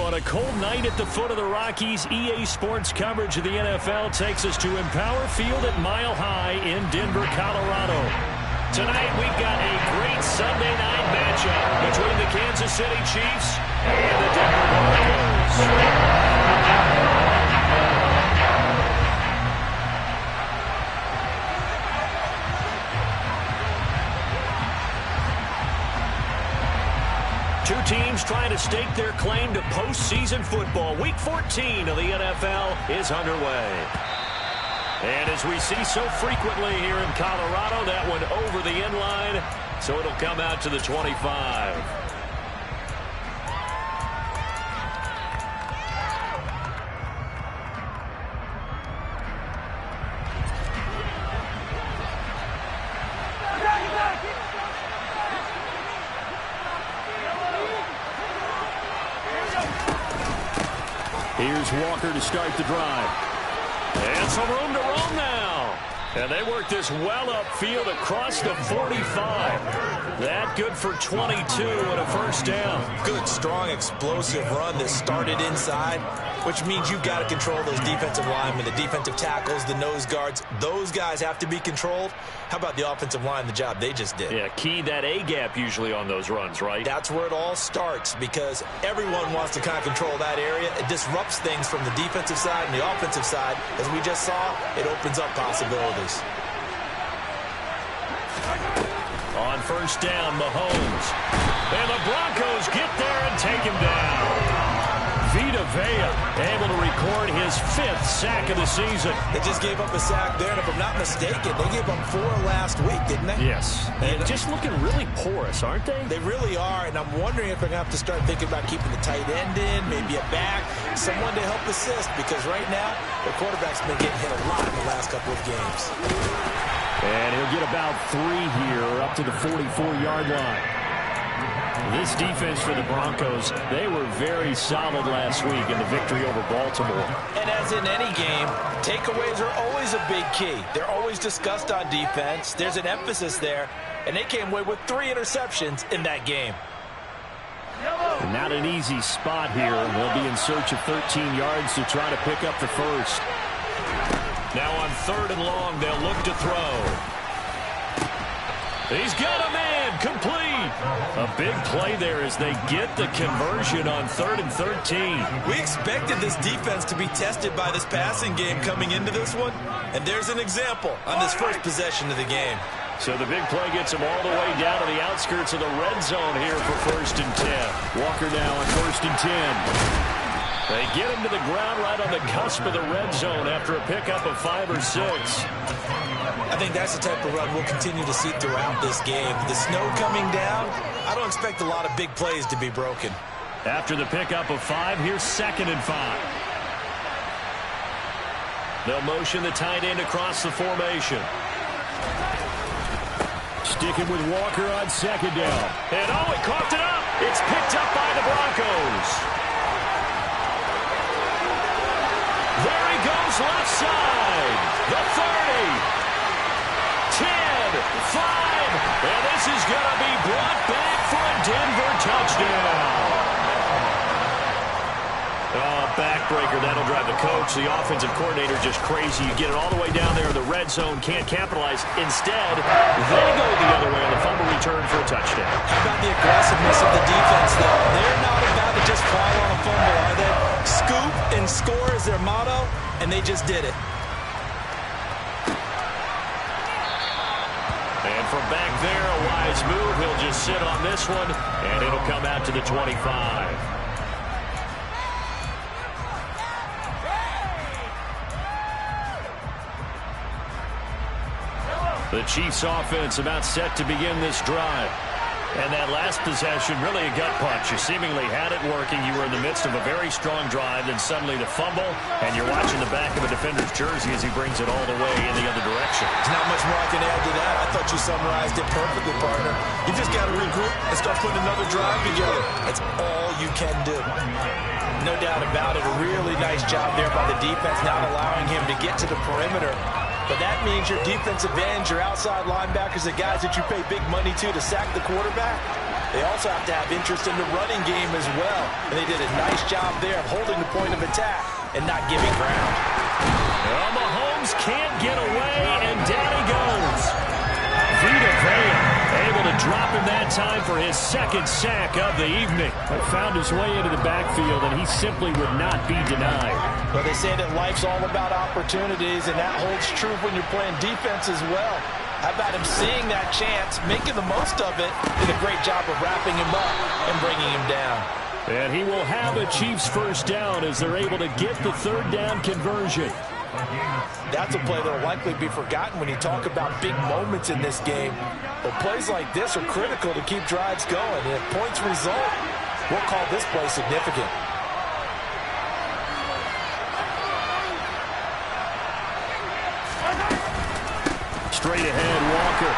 on a cold night at the foot of the Rockies, EA Sports coverage of the NFL takes us to Empower Field at Mile High in Denver, Colorado. Tonight, we've got a great Sunday night matchup between the Kansas City Chiefs and the Denver Broncos. Two teams trying to stake their claim to postseason football. Week 14 of the NFL is underway. And as we see so frequently here in Colorado, that one over the end line, so it'll come out to the 25. Here's Walker to start the drive. And some room to roam now. And they work this well upfield across the 45. That good for 22 and a first down. Good, strong, explosive run that started inside, which means you've got to control those defensive linemen, the defensive tackles, the nose guards. Those guys have to be controlled. How about the offensive line, the job they just did? Yeah, key that A-gap usually on those runs, right? That's where it all starts because everyone wants to kind of control that area. It disrupts things from the defensive side and the offensive side. As we just saw, it opens up possibilities. On first down, Mahomes. And the Broncos get there and take him down. Vita Vea able to record his 5th sack of the season. They just gave up a sack there, and if I'm not mistaken, they gave up 4 last week, didn't they? Yes. And just looking really porous, aren't they? They really are, and I'm wondering if they're going to have to start thinking about keeping the tight end in, maybe a back, someone to help assist, because right now, their quarterback's been getting hit a lot in the last couple of games. And he'll get about 3 here up to the 44-yard line. This defense for the Broncos, they were very solid last week in the victory over Baltimore. And as in any game, takeaways are always a big key. They're always discussed on defense. There's an emphasis there, and they came away with 3 interceptions in that game. And not an easy spot here. They'll be in search of 13 yards to try to pick up the first. Now on 3rd and long, they'll look to throw. He's got a man, complete. A big play there as they get the conversion on 3rd and 13. We expected this defense to be tested by this passing game coming into this one, and there's an example on this first possession of the game. So the big play gets them all the way down to the outskirts of the red zone here for 1st and 10. Walker now on 1st and 10. They get him to the ground right on the cusp of the red zone after a pickup of 5 or 6. I think that's the type of run we'll continue to see throughout this game. The snow coming down, I don't expect a lot of big plays to be broken. After the pickup of 5, here's 2nd and 5. They'll motion the tight end across the formation. Sticking with Walker on 2nd down. And oh, he coughed it up. It's picked up by the Broncos. There he goes left side. The 30. 10, 5, and this is going to be brought back for a Denver touchdown. Oh, backbreaker, that'll drive the coach. The offensive coordinator just crazy. You get it all the way down there in the red zone, can't capitalize. Instead, they go the other way on the fumble return for a touchdown. How about the aggressiveness of the defense, though? They're not about to just fall on a fumble, are they? Scoop and score is their motto, and they just did it. And from back there, a wise move. He'll just sit on this one, and it'll come out to the 25. The Chiefs offense about set to begin this drive. And that last possession, really a gut punch. You seemingly had it working. You were in the midst of a very strong drive, then suddenly the fumble, and you're watching the back of a defender's jersey as he brings it all the way in the other direction. There's not much more I can add to that. I thought you summarized it perfectly, partner. You just got to regroup and start putting another drive together. That's all you can do. No doubt about it. A really nice job there by the defense, not allowing him to get to the perimeter. But that means your defensive ends, your outside linebackers, the guys that you pay big money to sack the quarterback, They also have to have interest in the running game as well. And they did a nice job there of holding the point of attack and not giving ground. Well, Mahomes can't get away, and down he goes. Vita Vea able to drop him that time for his second sack of the evening. But found his way into the backfield, and he simply would not be denied. Well, they say that life's all about opportunities, and that holds true when you're playing defense as well. How about him seeing that chance, making the most of it, did a great job of wrapping him up and bringing him down. And he will have a Chiefs first down as they're able to get the third down conversion. That's a play that will likely be forgotten when you talk about big moments in this game. But plays like this are critical to keep drives going. And if points result, we'll call this play significant. Straight ahead, Walker.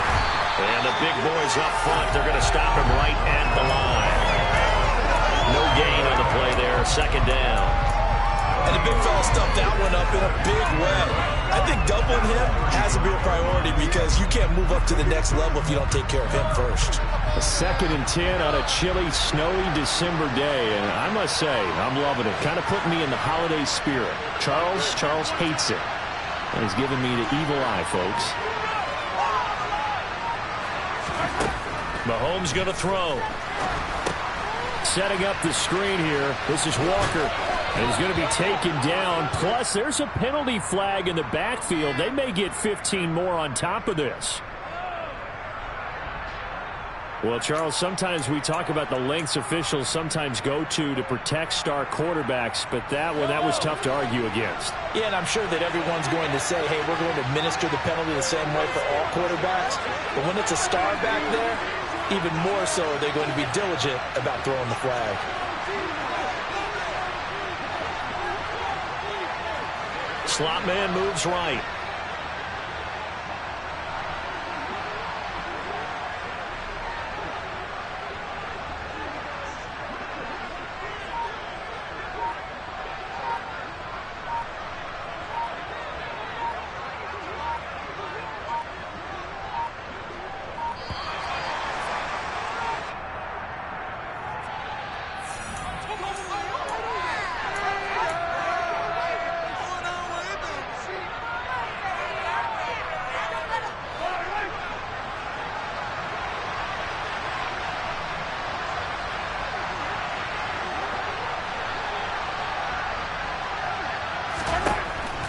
And the big boys up front, they're going to stop him right at the line. No gain on the play there, second down. And the big fella stuffed that one up in a big way. I think doubling him has to be a priority because you can't move up to the next level if you don't take care of him first. A 2nd and 10 on a chilly, snowy December day. And I must say, I'm loving it. Kind of putting me in the holiday spirit. Charles hates it. And he's giving me the evil eye, folks. Mahomes going to throw. Setting up the screen here. This is Walker. And he's going to be taken down. Plus, there's a penalty flag in the backfield. They may get 15 more on top of this. Well, Charles, sometimes we talk about the lengths officials sometimes go to protect star quarterbacks, but that was tough to argue against. Yeah, and I'm sure that everyone's going to say, hey, we're going to administer the penalty the same way for all quarterbacks. But when it's a star back there, even more so they're going to be diligent about throwing the flag. Slot man moves right.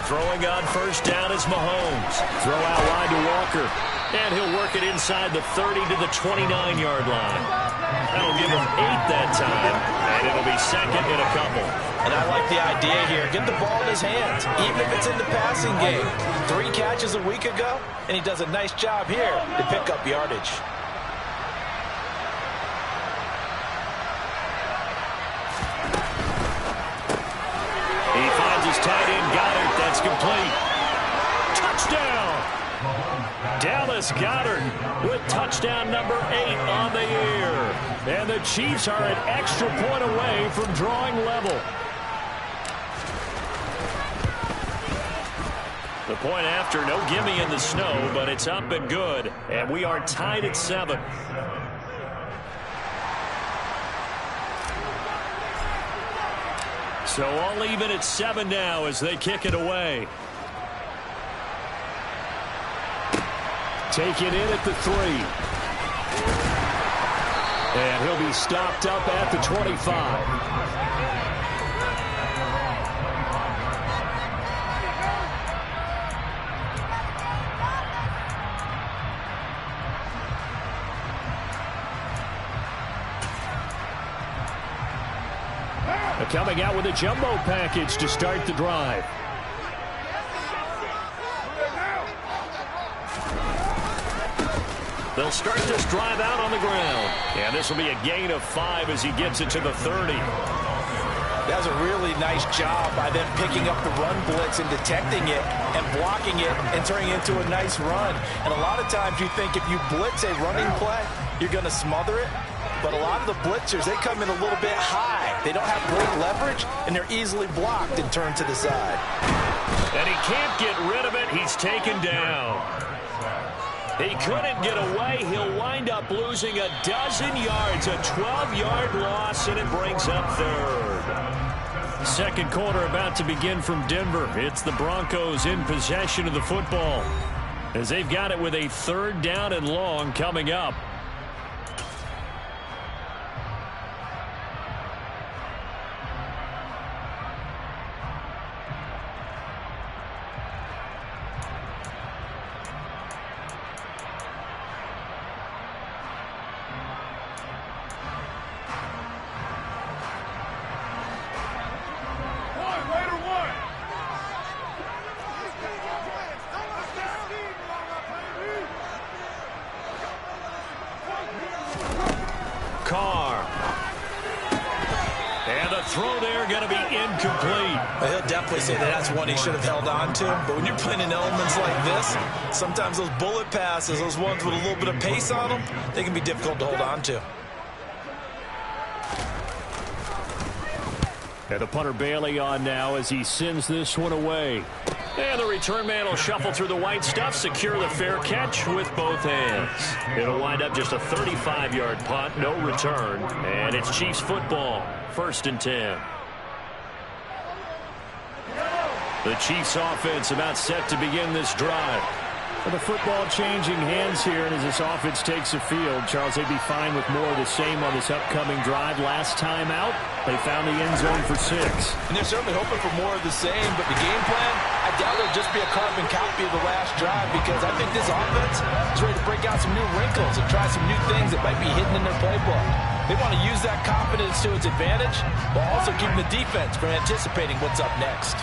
Throwing on first down is Mahomes. Throw out wide to Walker. And he'll work it inside the 30 to the 29-yard line. That'll give him 8 that time. And it'll be second in a couple. And I like the idea here. Get the ball in his hands, even if it's in the passing game. 3 catches a week ago, and he does a nice job here to pick up yardage. He finds his tight end, Goddard. That's complete. Touchdown! Dallas Goedert with touchdown number 8 on the year. And the Chiefs are an extra point away from drawing level. The point after, no gimme in the snow, but it's up and good. And we are tied at 7. So all even at 7 now as they kick it away. Take it in at the 3. And he'll be stopped up at the 25. Coming out with a jumbo package to start the drive. They'll start this drive out on the ground. And this will be a gain of 5 as he gets it to the 30. That was a really nice job by them picking up the run blitz and detecting it and blocking it and turning it into a nice run. And a lot of times you think if you blitz a running play, you're going to smother it. But a lot of the blitzers, they come in a little bit high. They don't have great leverage, and they're easily blocked and turned to the side. And he can't get rid of it. He's taken down. He couldn't get away. He'll wind up losing a dozen yards, a 12-yard loss, and it brings up third. Second quarter about to begin from Denver. It's the Broncos in possession of the football as they've got it with a third down and long coming up. Carr. And a throw there going to be incomplete. Well, he'll definitely say that's one he should have held on to. But when you're playing in elements like this, sometimes those bullet passes, those ones with a little bit of pace on them, they can be difficult to hold on to. And the punter Bailey on now as he sends this one away. And the return man will shuffle through the white stuff, secure the fair catch with both hands. It'll wind up just a 35-yard punt, no return. And it's Chiefs football, 1st and 10. The Chiefs offense about set to begin this drive. For the football changing hands here, and as this offense takes the field, Charles, they'd be fine with more of the same on this upcoming drive. Last time out, they found the end zone for 6. And they're certainly hoping for more of the same, but the game plan, I doubt it'll just be a carbon copy of the last drive, because I think this offense is ready to break out some new wrinkles and try some new things that might be hidden in their playbook. They want to use that confidence to its advantage, while also keeping the defense from anticipating what's up next.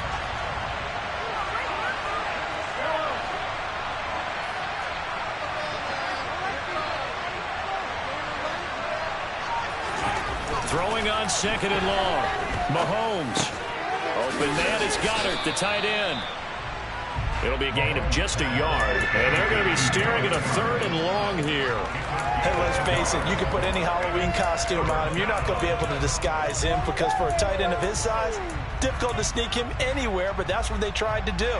Throwing on 2nd and long. Mahomes. Open man is Goddard, the tight end. It'll be a gain of just a yard. And they're going to be staring at a 3rd and long here. Hey, let's face it, you can put any Halloween costume on him. You're not going to be able to disguise him, because for a tight end of his size, difficult to sneak him anywhere, but that's what they tried to do.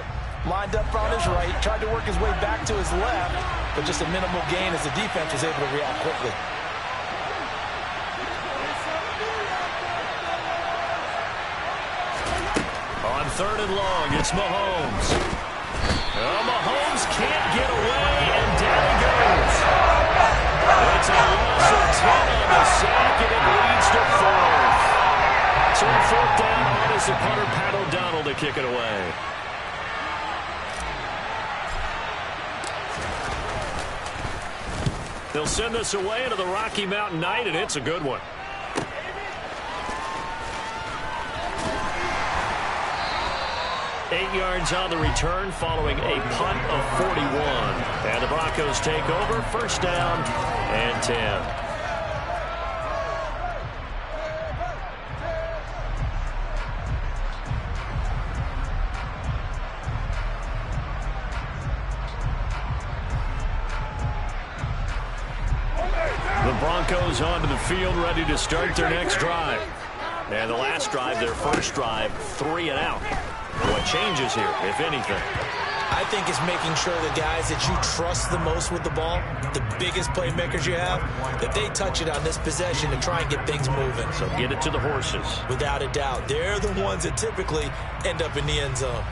Lined up on his right, tried to work his way back to his left, but just a minimal gain as the defense was able to react quickly. On 3rd and long, it's Mahomes. Oh, Mahomes can't get away, and down he goes. It's a loss of 10 on the sack, and it leads to 4th. So 4th down on as the punter, Pat O'Donnell, to kick it away. They'll send this away into the Rocky Mountain night, and it's a good one. Yards on the return following a punt of 41. And the Broncos take over, 1st down and 10. The Broncos onto the field, ready to start their next drive. And the last drive, their first drive, 3 and out. What changes here, if anything? I think it's making sure the guys that you trust the most with the ball, the biggest playmakers you have, that they touch it on this possession to try and get things moving. So get it to the horses. Without a doubt. They're the ones that typically end up in the end zone.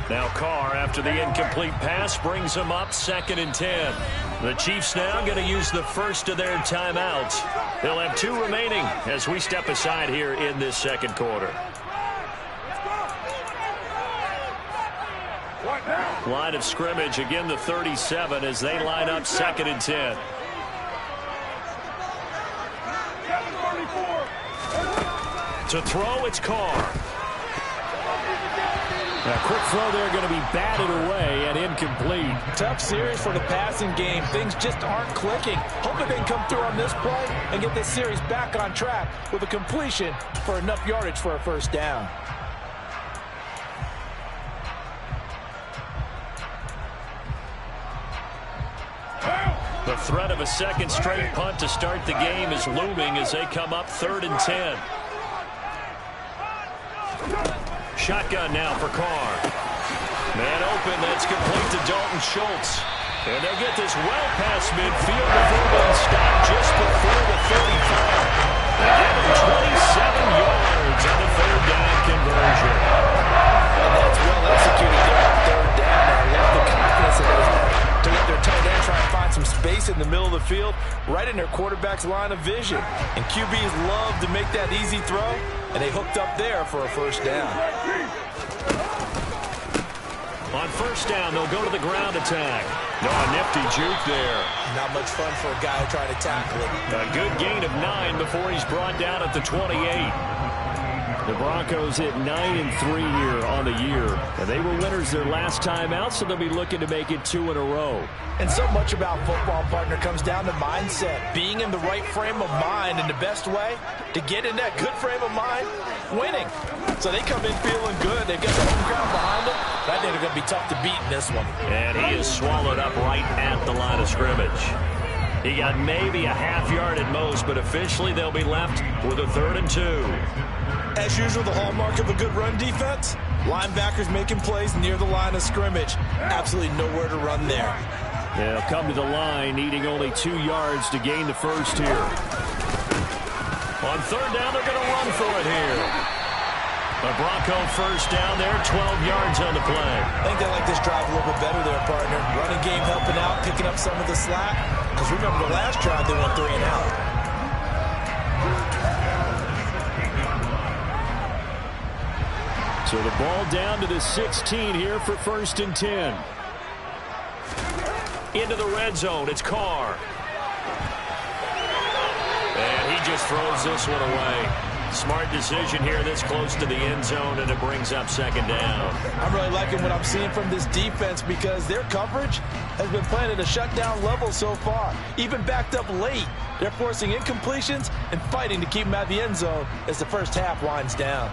Now Carr, after the incomplete pass, brings him up 2nd and 10. The Chiefs now going to use the first of their timeouts. They'll have 2 remaining as we step aside here in this second quarter. Line of scrimmage, again the 37 as they line up 2nd and 10. To throw, it's Carr. A quick throw there going to be batted away and incomplete. Tough series for the passing game. Things just aren't clicking. Hoping they can come through on this play and get this series back on track with a completion for enough yardage for a 1st down. The threat of a 2nd straight punt to start the game is looming as they come up 3rd and 10. Shotgun now for Carr. Man open, that's complete to Dalton Schultz. And they'll get this well past midfield before being stopped just before the 35. They give him 27 yards on the third down conversion. And that's well executed there on third down. I love the confidence that they have to let their tight end try and find some space in the middle of the field, right in their quarterback's line of vision. And QBs love to make that easy throw, and they hooked up there for a first down. On first down, they'll go to the ground attack. No, a nifty juke there. Not much fun for a guy trying to tackle it. A good gain of 9 before he's brought down at the 28. The Broncos hit 9-3 here on the year. And they were winners their last time out, so they'll be looking to make it 2 in a row. And so much about football, partner, comes down to mindset. Being in the right frame of mind, and the best way to get in that good frame of mind, winning. So they come in feeling good. They've got the home crowd behind them. I think they're going to be tough to beat in this one. And he is swallowed up right at the line of scrimmage. He got maybe a half yard at most, but officially they'll be left with a 3rd and 2. As usual, the hallmark of a good run defense, linebackers making plays near the line of scrimmage. Absolutely nowhere to run there. They'll come to the line, needing only 2 yards to gain the first here. On third down, they're going to run for it here. The Bronco first down there, 12 yards on the play. I think they like this drive a little bit better there, partner. Running game helping out, picking up some of the slack. Because remember, the last drive they went 3 and out. So the ball down to the 16 here for 1st and 10. Into the red zone, it's Carr. And he just throws this one away. Smart decision here this close to the end zone, and it brings up 2nd down. I'm really liking what I'm seeing from this defense because their coverage has been playing at a shutdown level so far. Even backed up late, they're forcing incompletions and fighting to keep them out of the end zone as the first half winds down.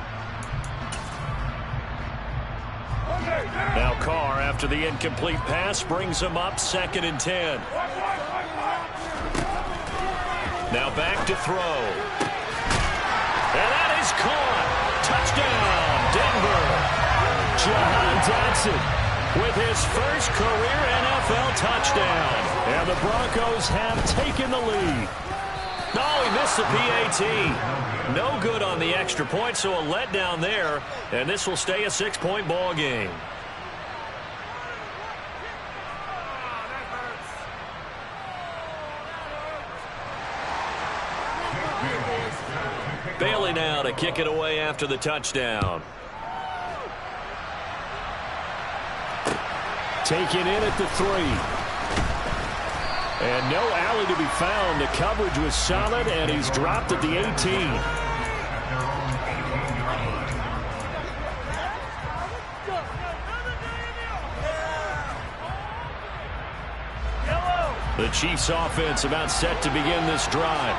Now Carr, after the incomplete pass, brings him up 2nd and 10. Now back to throw. And that is caught. Touchdown, Denver. Jahan Dotson with his first career NFL touchdown. And the Broncos have taken the lead. Oh, he missed the PAT. No good on the extra point, so a letdown there. And this will stay a 6-point ball game. Bailey now to kick it away after the touchdown. Taken in at the 3. And no alley to be found. The coverage was solid, and he's dropped at the 18. The Chiefs offense about set to begin this drive.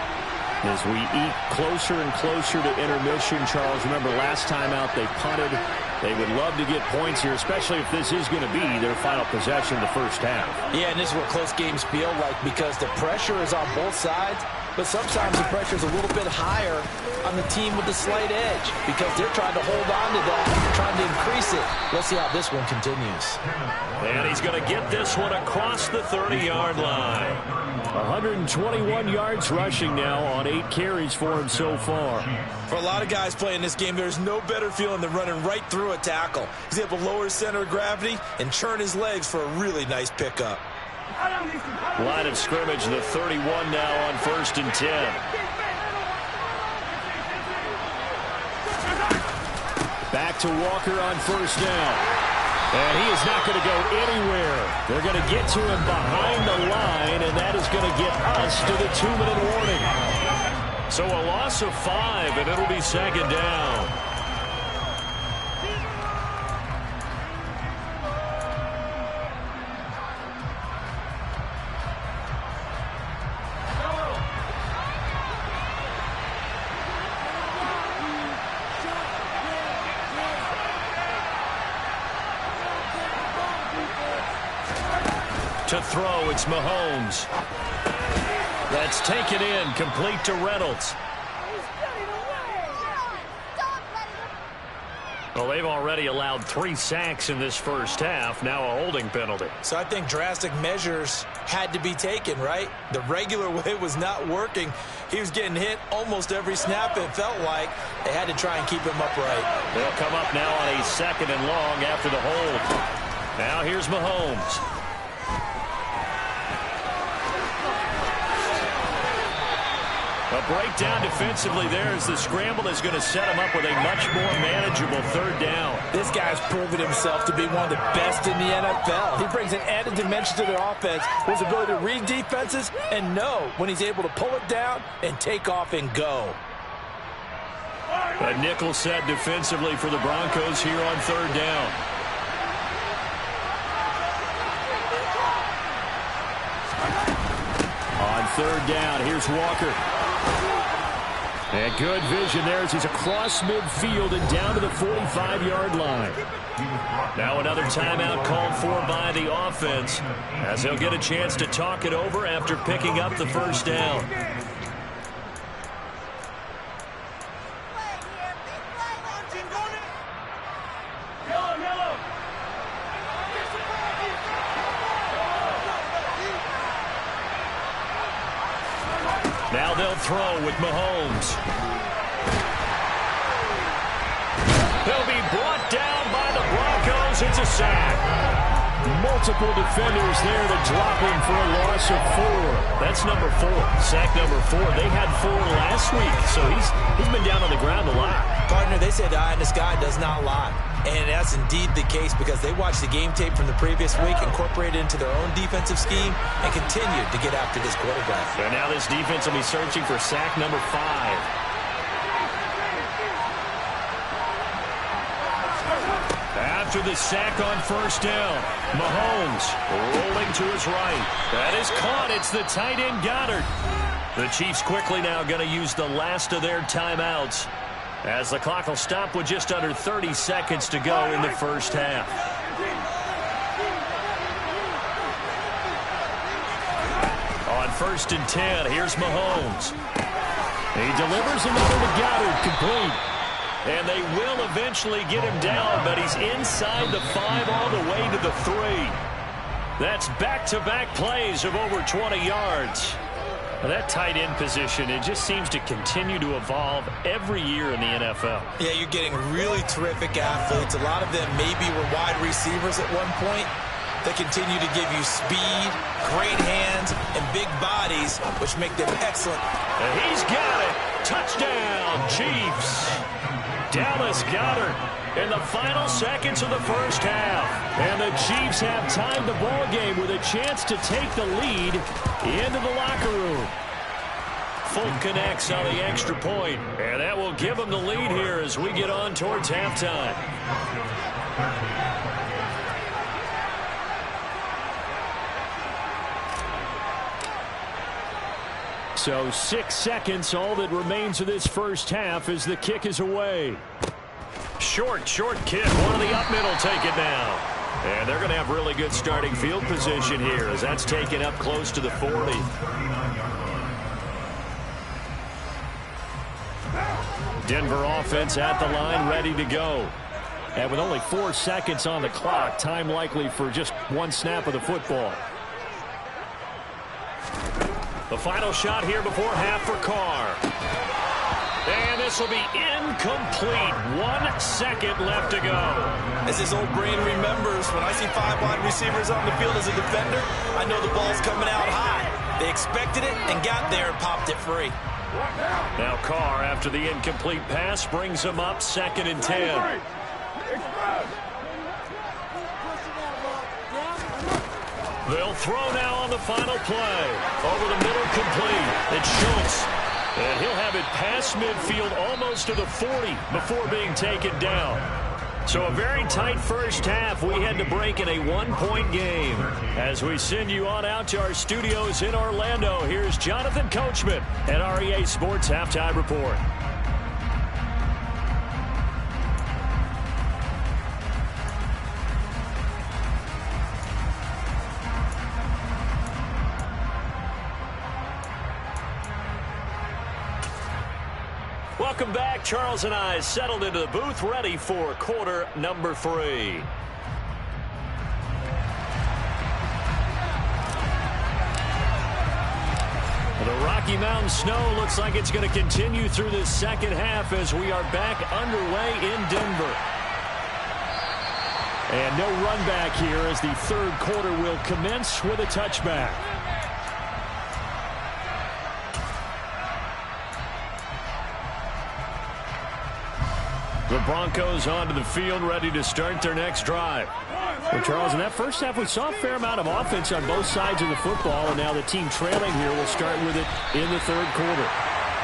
As we eat closer and closer to intermission, Charles, remember last time out they punted. They would love to get points here, especially if this is going to be their final possession of the first half. Yeah, and this is what close games feel like because the pressure is on both sides, but sometimes the pressure is a little bit higher on the team with the slight edge because they're trying to hold on to that, trying to increase it. Let's see how this one continues. And he's going to get this one across the 30-yard line. 121 yards rushing now on 8 carries for him so far. For a lot of guys playing this game, there's no better feeling than running right through a tackle. He's able to lower his center of gravity and churn his legs for a really nice pickup. Line of scrimmage, the 31 now on 1st and 10. Back to Walker on 1st down. And he is not going to go anywhere. They're going to get to him behind the line, and that is going to get us to the 2-minute warning. So a loss of 5, and it'll be 2nd down. To throw, it's Mahomes. That's taken in, complete to Reynolds. Well, they've already allowed 3 sacks in this first half, now a holding penalty. So I think drastic measures had to be taken, right? The regular way was not working. He was getting hit almost every snap, it felt like. They had to try and keep him upright. They'll come up now on a 2nd and long after the hold. Now here's Mahomes. A breakdown defensively there as the scramble is going to set him up with a much more manageable 3rd down. This guy's proven himself to be one of the best in the NFL. He brings an added dimension to their offense with his ability to read defenses and know when he's able to pull it down and take off and go. A nickel set defensively for the Broncos here on 3rd down. On 3rd down, here's Walker. And good vision there as he's across midfield and down to the 45-yard line. Now another timeout called for by the offense as they'll get a chance to talk it over after picking up the 1st down. Now they'll throw with Mahomes. He'll be brought down by the Broncos. It's a sack. Multiple defenders there to drop him for a loss of 4. That's number 4. Sack number 4. They had 4 last week, so he's been down on the ground a lot. Partner, they said the eye in the sky does not lie. And that's indeed the case because they watched the game tape from the previous week, incorporated it into their own defensive scheme, and continued to get after this quarterback. So now this defense will be searching for sack number 5. After the sack on 1st down, Mahomes rolling to his right. That is caught. It's the tight end Goddard. The Chiefs quickly now going to use the last of their timeouts as the clock will stop with just under 30 seconds to go in the first half. On 1st and 10, here's Mahomes. He delivers another to Goddard, complete. And they will eventually get him down, but he's inside the 5 all the way to the 3. That's back-to-back plays of over 20 yards. That tight end position, it just seems to continue to evolve every year in the NFL. Yeah, you're getting really terrific athletes. A lot of them maybe were wide receivers at one point. They continue to give you speed, great hands, and big bodies, which make them excellent. And he's got it. Touchdown, Chiefs. Dallas Goedert in the final seconds of the first half. And the Chiefs have timed the ball game with a chance to take the lead into the locker room. Folk connects on the extra point, and that will give them the lead here as we get on towards halftime. So 6 seconds, all that remains of this first half as the kick is away. Short kick. One of the up middle take it now. And they're going to have really good starting field position here as that's taken up close to the 40. Denver offense at the line, ready to go. And with only 4 seconds on the clock, time likely for just 1 snap of the football. The final shot here before half for Carr. And this will be incomplete. 1 second left to go. As his old brain remembers, when I see 5 wide receivers on the field as a defender, I know the ball's coming out high. They expected it and got there and popped it free. Now Carr, after the incomplete pass, brings him up 2nd and 10. They'll throw now on the final play. Over the middle, complete. It's Schultz. And he'll have it past midfield almost to the 40 before being taken down. So a very tight first half. We had to break in a 1-point game. As we send you on out to our studios in Orlando, here's Jonathan Coachman at REA Sports Halftime Report. Welcome back. Charles and I settled into the booth, ready for quarter number 3. The Rocky Mountain snow looks like it's going to continue through the second half as we are back underway in Denver. And no run back here as the third quarter will commence with a touchback. The Broncos onto the field, ready to start their next drive. Well, Charles, in that first half, we saw a fair amount of offense on both sides of the football, and now the team trailing here will start with it in the third quarter.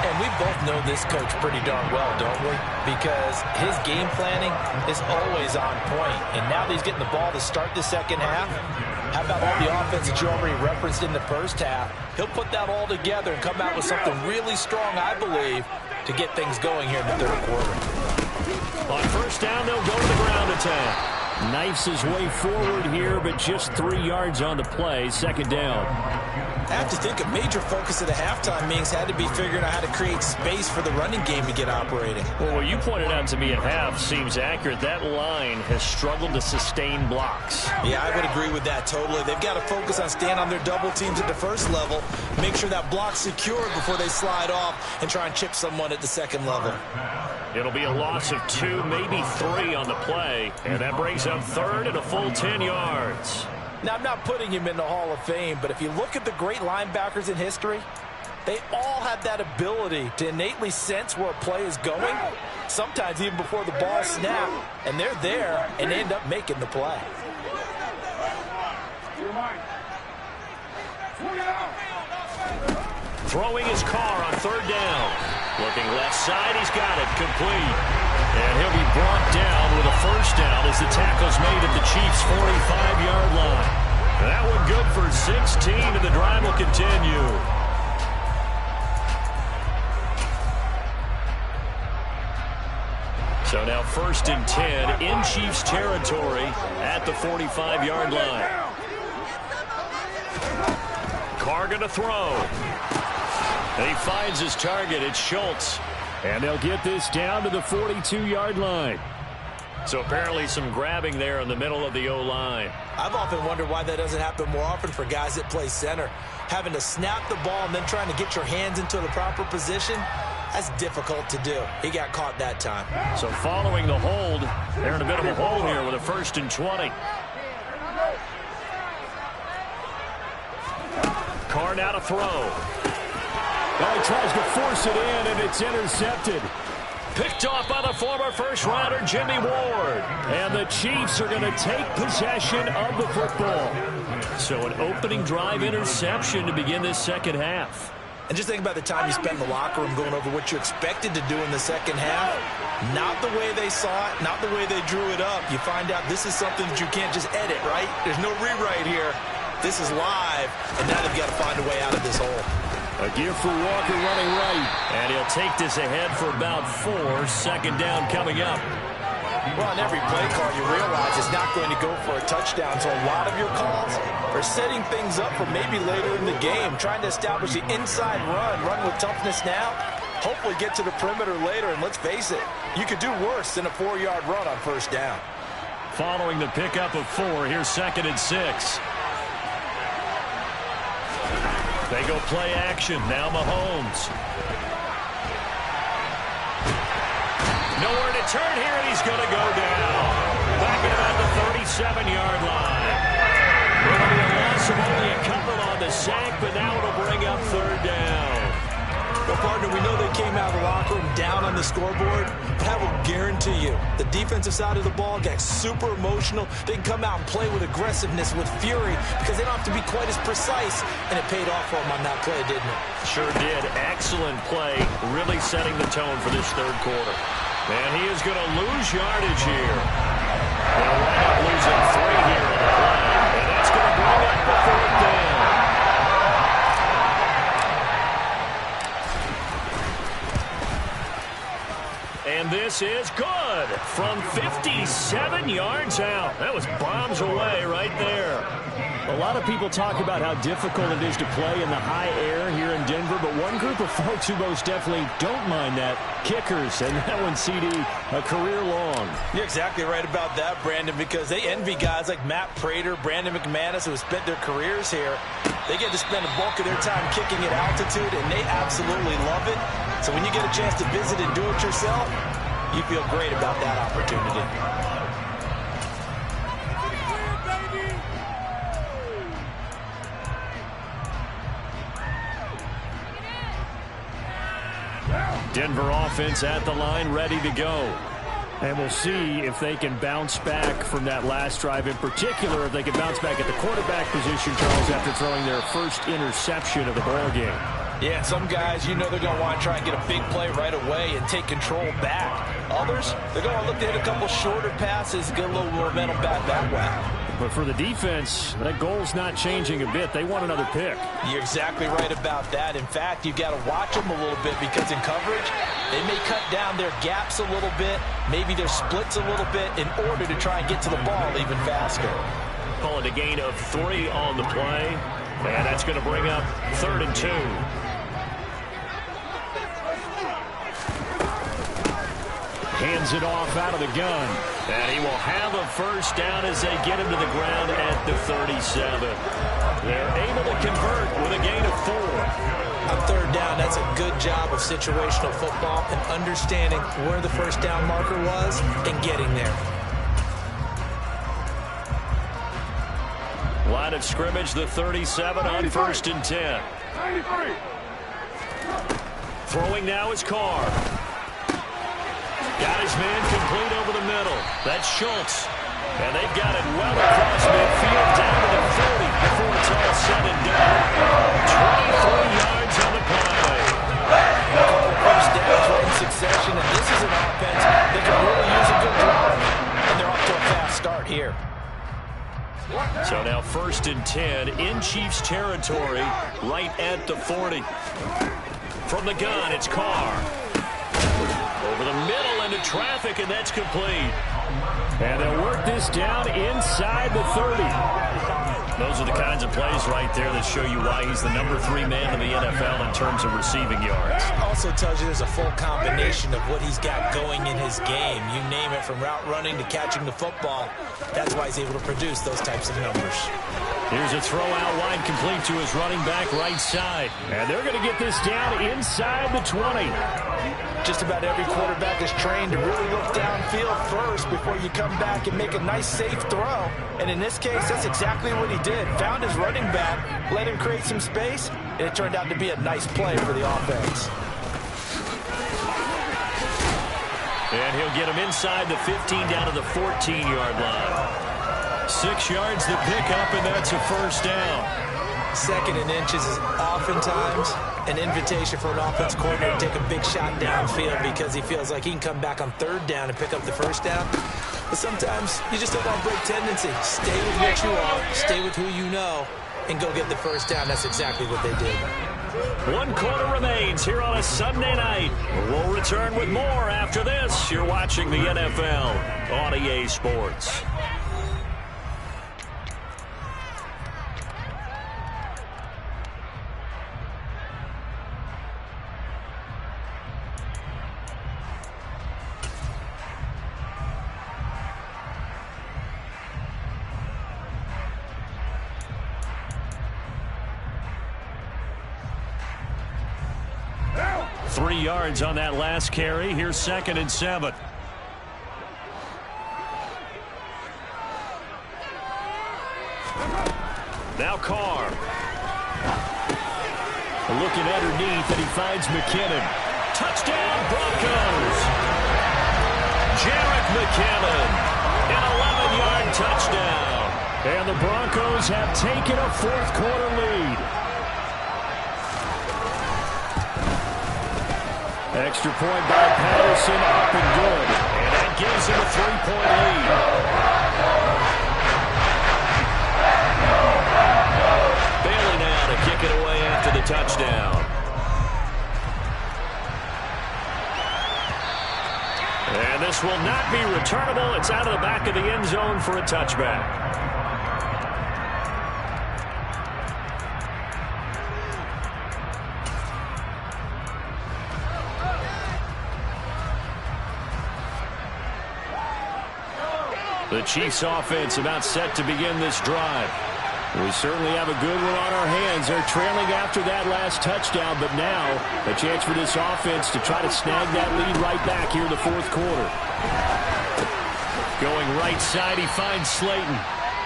And we both know this coach pretty darn well, don't we? Because his game planning is always on point. And now that he's getting the ball to start the second half, how about all the offense that you already referenced in the first half? He'll put that all together and come out with something really strong, I believe, to get things going here in the third quarter. On first down, they'll go to the ground attack. Knifes his way forward here, but just 3 yards on the play. Second down. I have to think a major focus of the halftime meetings had to be figuring out how to create space for the running game to get operating. Well, what you pointed out to me at half seems accurate. That line has struggled to sustain blocks. Yeah, I would agree with that totally. They've got to focus on staying on their double teams at the first level, make sure that block's secured before they slide off and try and chip someone at the second level. It'll be a loss of 2, maybe 3 on the play, and that brings up third and a full 10 yards. Now, I'm not putting him in the Hall of Fame, but if you look at the great linebackers in history, they all have that ability to innately sense where a play is going, sometimes even before the ball snaps, and they're there and end up making the play. Throwing his car on third down. Looking left side, he's got it, complete. And he'll be brought down with a first down as the tackle's made at the Chiefs' 45-yard line. That one good for 16, and the drive will continue. So now first and 10 in Chiefs territory at the 45-yard line. Carr gonna throw. He finds his target. It's Schultz. And they'll get this down to the 42-yard line. So apparently some grabbing there in the middle of the O-line. I've often wondered why that doesn't happen more often for guys that play center. Having to snap the ball and then trying to get your hands into the proper position, that's difficult to do. He got caught that time. So following the hold, they're in a bit of a hole here with a first and 20. Carr now to throw. Well, he tries to force it in, and it's intercepted. Picked off by the former first-rounder Jimmy Ward. And the Chiefs are going to take possession of the football. So an opening drive interception to begin this second half. And just think about the time you spent in the locker room going over what you expected to do in the second half. Not the way they saw it, not the way they drew it up. You find out this is something that you can't just edit, right? There's no rewrite here. This is live, and now they've got to find a way out of this hole. A gift for Walker running right. And he'll take this ahead for about 4. Second down coming up. Well, on every play call, you realize it's not going to go for a touchdown. So a lot of your calls are setting things up for maybe later in the game, trying to establish the inside run with toughness now, hopefully get to the perimeter later. And let's face it, you could do worse than a 4-yard run on first down. Following the pickup of 4, here's second and 6. They go play action. Now Mahomes. Nowhere to turn here, and he's going to go down. Back at about the 37-yard line. It'll be a loss of only a couple on the sack, but now it'll bring up third down. Well, partner, we know they came out of the locker room down on the scoreboard, but I will guarantee you the defensive side of the ball got super emotional. They can come out and play with aggressiveness, with fury, because they don't have to be quite as precise, and it paid off for them on that play, didn't it? Sure did. Excellent play, really setting the tone for this third quarter. And he is going to lose yardage here. They'll wind up losing 3 here in the play, and that's going to bring up the fourth down. And this is good from 57 yards out. That was bombs away right there. A lot of people talk about how difficult it is to play in the high air here in Denver. Denver, but one group of folks who most definitely don't mind that, kickers, and that one, CD, a career long. You're exactly right about that, Brandon, because they envy guys like Matt Prater, Brandon McManus, who have spent their careers here. They get to spend the bulk of their time kicking at altitude, and they absolutely love it. So when you get a chance to visit and do it yourself, you feel great about that opportunity. Denver offense at the line, ready to go. And we'll see if they can bounce back from that last drive, in particular, if they can bounce back at the quarterback position, Charles, after throwing their first interception of the ball game. Yeah, some guys, you know they're going to want to try and get a big play right away and take control back. Others, they're going to look to hit a couple shorter passes, get a little momentum back that way. But for the defense, that goal's not changing a bit. They want another pick. You're exactly right about that. In fact, you've got to watch them a little bit because in coverage, they may cut down their gaps a little bit, maybe their splits a little bit in order to try and get to the ball even faster. Calling a gain of 3 on the play, and that's going to bring up 3rd and 2. Hands it off out of the gun. And he will have a first down as they get him to the ground at the 37. They're able to convert with a gain of 4. On 3rd down, that's a good job of situational football and understanding where the first down marker was and getting there. Line of scrimmage, the 37 on 1st and 10. 93. Throwing now is Carr. Got his man complete over the middle. That's Schultz. And they've got it well across midfield down to the 30 before it's all said and done. 23 yards on the play. A couple of first downs right in succession, and this is an offense that can really use a good drive. And they're off to a fast start here. So now 1st and 10 in Chiefs territory right at the 40. From the gun, it's Carr. Over the middle into traffic, and that's complete. And they'll work this down inside the 30. Those are the kinds of plays right there that show you why he's the number 3 man in the NFL in terms of receiving yards. Also tells you there's a full combination of what he's got going in his game. You name it, from route running to catching the football. That's why he's able to produce those types of numbers. Here's a throw out wide, complete to his running back right side. And they're going to get this down inside the 20. Just about every quarterback is trained to really look downfield first before you come back and make a nice, safe throw. And in this case, that's exactly what he did. Found his running back, let him create some space, and it turned out to be a nice play for the offense. And he'll get him inside the 15 down to the 14-yard line. 6 yards the pickup, and that's a first down. 2nd and inches is oftentimes an invitation for an offense coordinator to take a big shot downfield because he feels like he can come back on 3rd down and pick up the first down. But sometimes you just don't want to break tendency. Stay with what you are, stay with who you know, and go get the first down. That's exactly what they did. 1 quarter remains here on a Sunday night. We'll return with more after this. You're watching the NFL on EA Sports. Down. 3 yards on that last carry. Here's 2nd and 7. Now Carr. Looking underneath, and he finds McKinnon. Touchdown, Broncos! Jerick McKinnon, an 11-yard touchdown. And the Broncos have taken a 4th quarter lead. Extra point by Patterson, up and good. And that gives him a 3-point lead. Bailey now to kick it away after the touchdown. And this will not be returnable. It's out of the back of the end zone for a touchback. The Chiefs offense about set to begin this drive. We certainly have a good one on our hands. They're trailing after that last touchdown, but now a chance for this offense to try to snag that lead right back here in the fourth quarter. Going right side, he finds Slayton.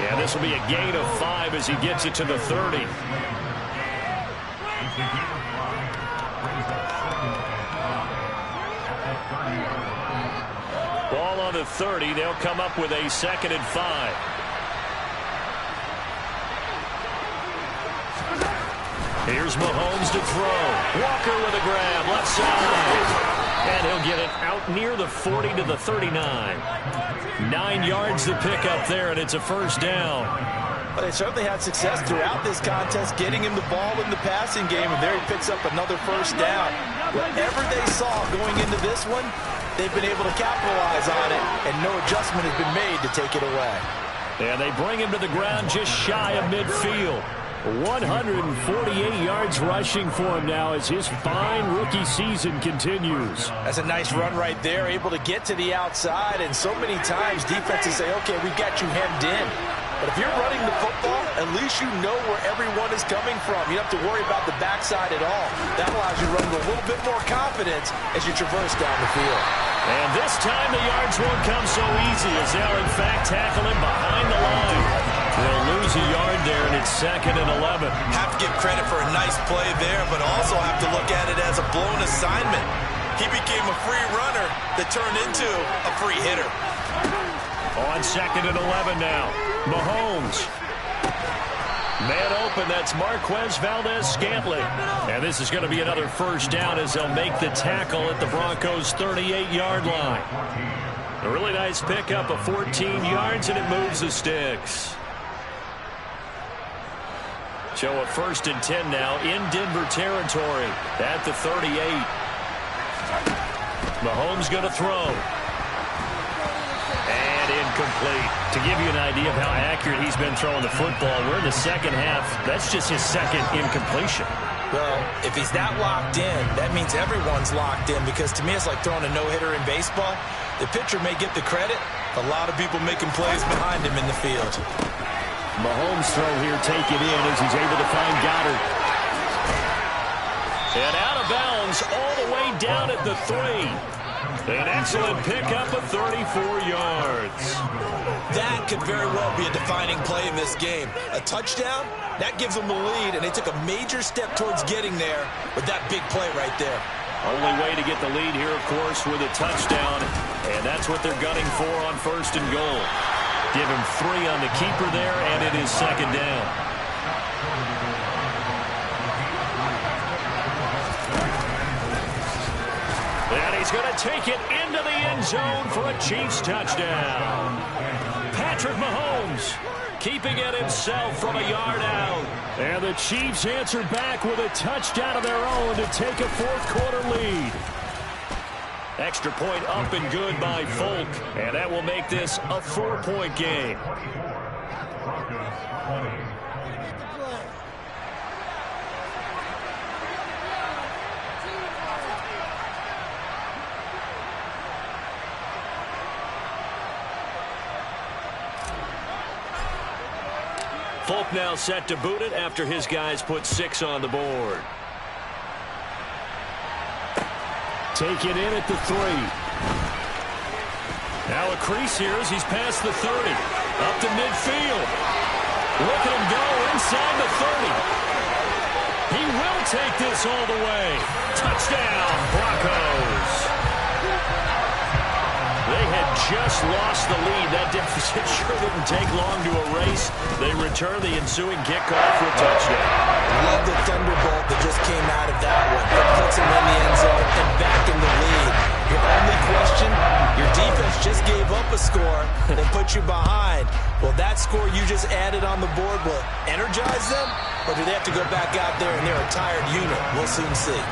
Yeah, this will be a gain of 5 as he gets it to the 30. Ball on the 30. They'll come up with a 2nd and 5. Here's Mahomes to throw. Walker with a grab, left side. And he'll get it out near the 40 to the 39. 9 yards to pick up there, and it's a first down. Well, they certainly had success throughout this contest, getting him the ball in the passing game, and there he picks up another first down. Whatever they saw going into this one, they've been able to capitalize on it, and no adjustment has been made to take it away. And they bring him to the ground just shy of midfield. 148 yards rushing for him now as his fine rookie season continues. That's a nice run right there, able to get to the outside, and so many times defenses say, okay, we've got you hemmed in. But if you're running the football, at least you know where everyone is coming from. You don't have to worry about the backside at all. That allows you to run with a little bit more confidence as you traverse down the field. And this time the yards won't come so easy as they'll in fact tackle him behind the line. They'll lose a yard there, and it's 2nd and 11. Have to give credit for a nice play there, but also have to look at it as a blown assignment. He became a free runner that turned into a free hitter. On 2nd and 11 now. Mahomes. Man open, that's Marquez Valdez-Scantling. And this is going to be another first down as they'll make the tackle at the Broncos' 38-yard line. A really nice pickup of 14 yards, and it moves the sticks. So a 1st and 10 now in Denver territory at the 38. Mahomes going to throw. And incomplete. To give you an idea of how accurate he's been throwing the football, we're in the second half. That's just his 2nd incompletion. Well, if he's that locked in, that means everyone's locked in, because to me it's like throwing a no-hitter in baseball. The pitcher may get the credit. A lot of people making plays behind him in the field. Mahomes' throw here, take it in as he's able to find Goddard. And out of bounds all the way down at the 3. An excellent pickup of 34 yards. That could very well be a defining play in this game. A touchdown, that gives them the lead, and they took a major step towards getting there with that big play right there. Only way to get the lead here, of course, with a touchdown, and that's what they're gunning for on 1st and goal. Give him 3 on the keeper there, and it is 2nd down. And he's going to take it into the end zone for a Chiefs touchdown. Patrick Mahomes keeping it himself from a yard out. And the Chiefs answer back with a touchdown of their own to take a fourth-quarter lead. Extra point up and good by Folk, and that will make this a 4-point game. Folk now set to boot it after his guys put 6 on the board. Take it in at the 3. Now a crease here as he's past the 30. Up to midfield. Look at him go inside the 30. He will take this all the way. Touchdown, Broncos. They had just lost the lead. That deficit sure didn't take long to erase. They return the ensuing kickoff for a touchdown. Love the thunderbolt that just came out of that one. It puts him in the end zone and back in the lead. Your only question, your defense just gave up a score and put you behind. Well, that score you just added on the board will energize them, or do they have to go back out there and they're a tired unit? We'll soon see.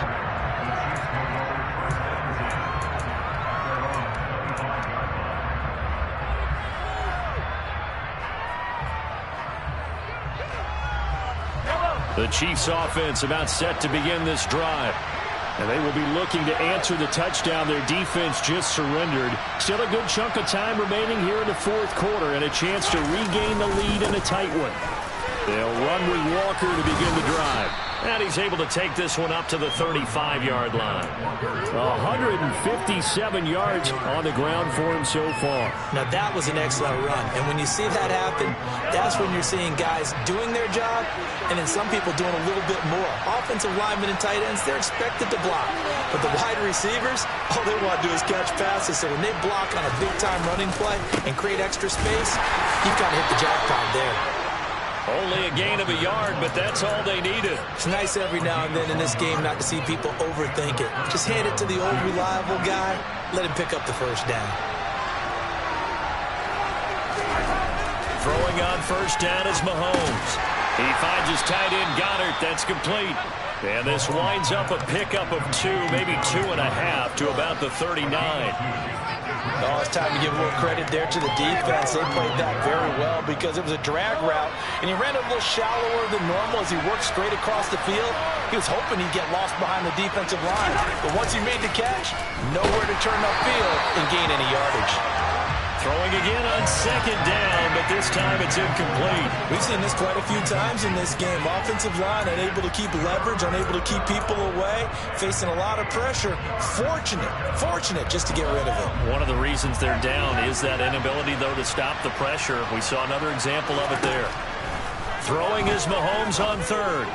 The Chiefs offense about set to begin this drive. And they will be looking to answer the touchdown their defense just surrendered. Still a good chunk of time remaining here in the fourth quarter and a chance to regain the lead in a tight one. They'll run with Walker to begin the drive. And he's able to take this one up to the 35-yard line. 157 yards on the ground for him so far. Now, that was an excellent run. And when you see that happen, that's when you're seeing guys doing their job and then some people doing a little bit more. Offensive linemen and tight ends, they're expected to block. But the wide receivers, all they want to do is catch passes. So when they block on a big-time running play and create extra space, you've got to hit the jackpot there. Only a gain of a yard, but that's all they needed. It's nice every now and then in this game not to see people overthink it. Just hand it to the old reliable guy. Let him pick up the first down. Throwing on first down is Mahomes. He finds his tight end Goddard. That's complete. And this winds up a pickup of 2, maybe 2.5 to about the 39. Oh, it's time to give a little credit there to the defense. They played that very well because it was a drag route, and he ran a little shallower than normal as he worked straight across the field. He was hoping he'd get lost behind the defensive line, but once he made the catch, nowhere to turn upfield and gain any yardage. Throwing again on second down, but this time it's incomplete. We've seen this quite a few times in this game. Offensive line unable to keep leverage, unable to keep people away, facing a lot of pressure. Fortunate just to get rid of it. One of the reasons they're down is that inability, though, to stop the pressure. We saw another example of it there. Throwing is Mahomes on third.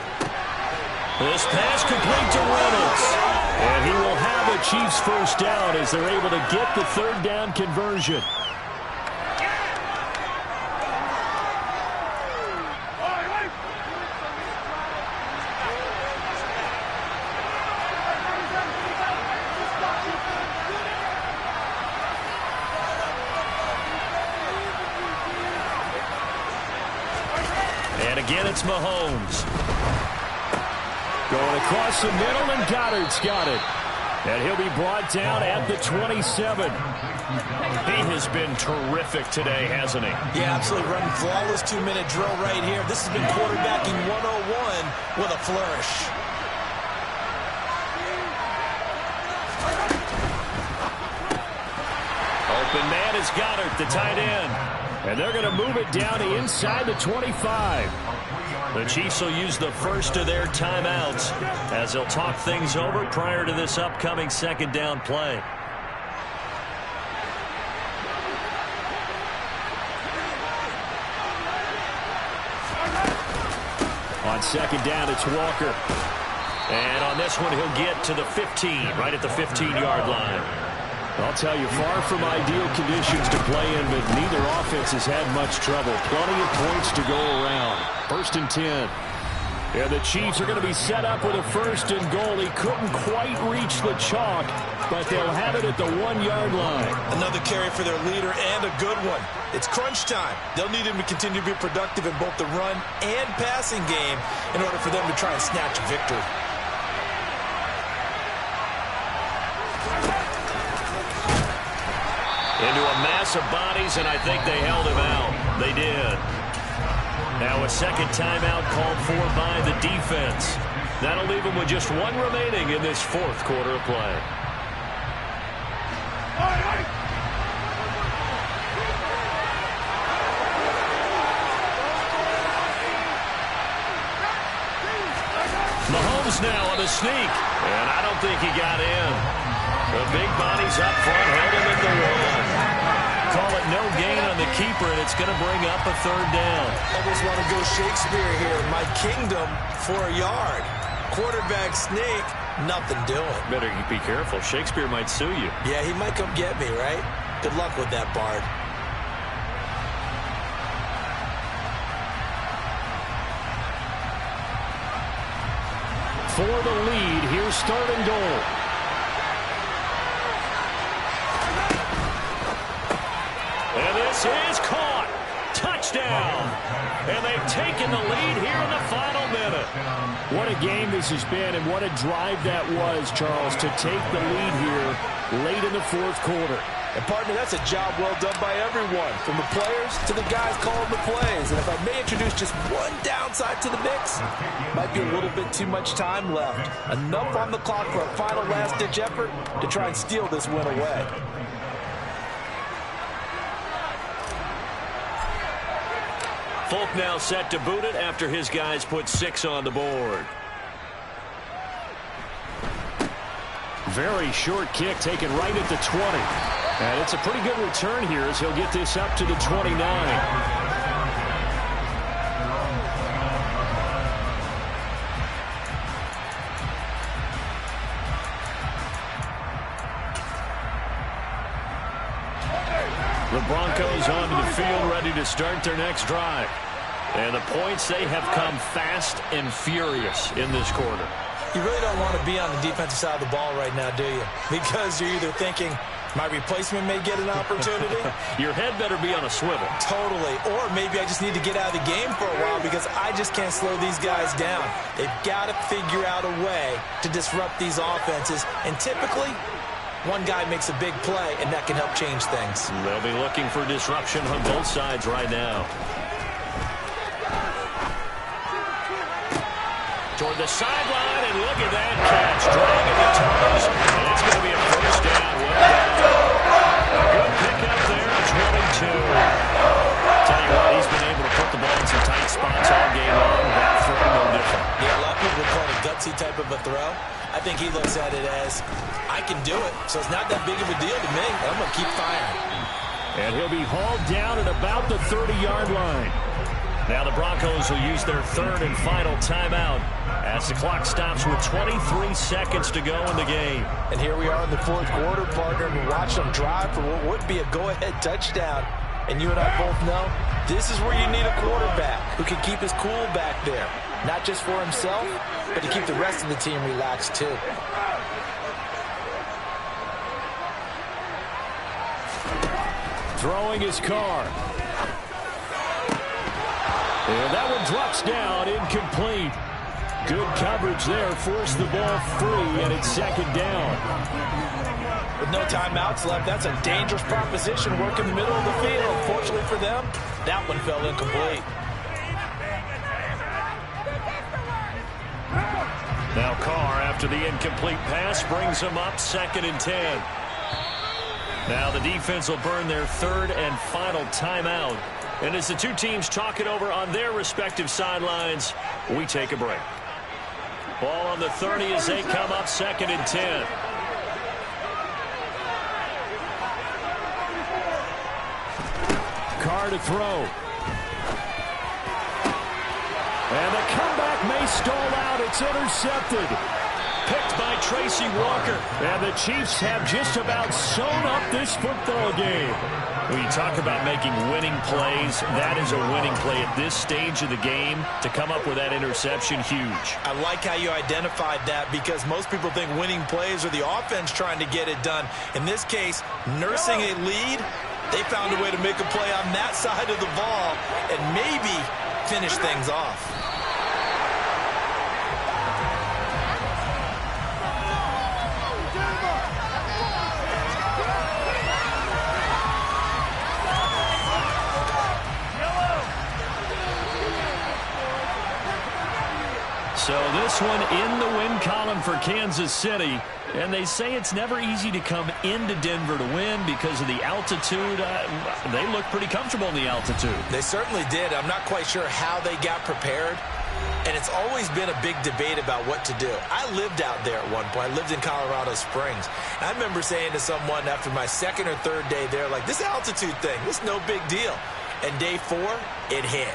This pass complete to Reynolds. And he will have a Chiefs first down as they're able to get the third down conversion. And again, it's Mahomes. Going across the middle, and Goddard's got it. And he'll be brought down at the 27. He has been terrific today, hasn't he? Yeah, absolutely. Running flawless 2-minute drill right here. This has been quarterbacking 101 with a flourish. Open man is Goddard, the tight end. And they're going to move it down inside the 25. The Chiefs will use the first of their timeouts as they'll talk things over prior to this upcoming second down play. On second down, it's Walker. And on this one, he'll get to the 15, right at the 15-yard line. I'll tell you, far from ideal conditions to play in, but neither offense has had much trouble. Plenty of points to go around. First and 10. And the Chiefs are going to be set up with a first and goal. He couldn't quite reach the chalk, but they'll have it at the 1-yard line. Another carry for their leader and a good one. It's crunch time. They'll need him to continue to be productive in both the run and passing game in order for them to try and snatch a victory. Into a mass of bodies, and I think they held him out. They did. Now a second timeout called for by the defense. That'll leave them with just one remaining in this fourth quarter of play. Mahomes now on the sneak, and I don't think he got in. The big bodies up front held him at the 1. Call it no gain on the keeper, and it's going to bring up a third down. Almost want to go Shakespeare here. My kingdom for a yard. Quarterback sneak, nothing doing. Better be careful. Shakespeare might sue you. Yeah, he might come get me, right? Good luck with that, Bard. For the lead, here's third and goal. And this is caught. Touchdown. And they've taken the lead here in the final minute. What a game this has been, and what a drive that was, Charles, to take the lead here late in the fourth quarter. And, partner, that's a job well done by everyone, from the players to the guys calling the plays. And if I may introduce just one downside to the mix, might be a little bit too much time left. Enough on the clock for a final last-ditch effort to try and steal this win away. Folk now set to boot it after his guys put 6 on the board. Very short kick taken right at the 20. And it's a pretty good return here as he'll get this up to the 29. The Broncos onto the field ready to start their next drive. And the points, they have come fast and furious in this quarter. You really don't want to be on the defensive side of the ball right now, do you? Because you're either thinking, my replacement may get an opportunity. Your head better be on a swivel. Totally. Or maybe I just need to get out of the game for a while because I just can't slow these guys down. They've got to figure out a way to disrupt these offenses. And typically, one guy makes a big play, and that can help change things. They'll be looking for disruption on both sides right now. Toward the sideline, and look at that catch. Dragging the toes, and it's going to be a first down. Well done. A good pickup there, 22. Tell you what, he's been able to put the ball in some tight spots all game long. That throw, no different. Yeah, a lot of people call it a gutsy type of a throw. I think he looks at it as, I can do it, so it's not that big of a deal to me. I'm going to keep firing. And he'll be hauled down at about the 30-yard line. Now the Broncos will use their third and final timeout as the clock stops with 23 seconds to go in the game. And here we are in the fourth quarter, partner, and we watch them drive for what would be a go-ahead touchdown. And you and I both know this is where you need a quarterback who can keep his cool back there. Not just for himself, but to keep the rest of the team relaxed too. Throwing his car. And that one drops down, incomplete. Good coverage there, forced the ball free, and it's second down. With no timeouts left, that's a dangerous proposition. Work in the middle of the field. Fortunately for them, that one fell incomplete. Now Carr, after the incomplete pass, brings him up 2nd and 10. Now the defense will burn their third and final timeout. And as the two teams talk it over on their respective sidelines, we take a break. Ball on the 30 as they come up 2nd and 10. Carr to throw. And the comeback may stall out. It's intercepted. Picked by Tracy Walker. And the Chiefs have just about sewn up this football game. When you talk about making winning plays, that is a winning play at this stage of the game. To come up with that interception, huge. I like how you identified that because most people think winning plays are the offense trying to get it done. In this case, nursing a lead, they found a way to make a play on that side of the ball and maybe finish things off. So this one in the win column for Kansas City. And they say it's never easy to come into Denver to win because of the altitude. They look pretty comfortable in the altitude. They certainly did. I'm not quite sure how they got prepared. And it's always been a big debate about what to do. I lived out there at one point. I lived in Colorado Springs. I remember saying to someone after my second or third day there, like, this altitude thing, this is no big deal. And day 4, it hit.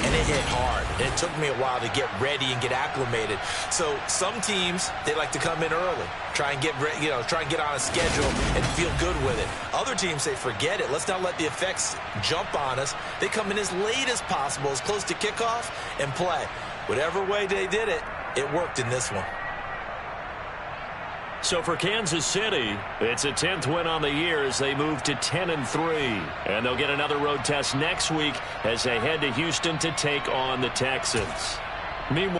And it hit hard. And it took me a while to get ready and get acclimated. So some teams, they like to come in early, try and get on a schedule and feel good with it. Other teams say, forget it. Let's not let the effects jump on us. They come in as late as possible, as close to kickoff, and play. Whatever way they did it, it worked in this one. So for Kansas City, it's a 10th win on the year as they move to 10-3. And they'll get another road test next week as they head to Houston to take on the Texans. Meanwhile,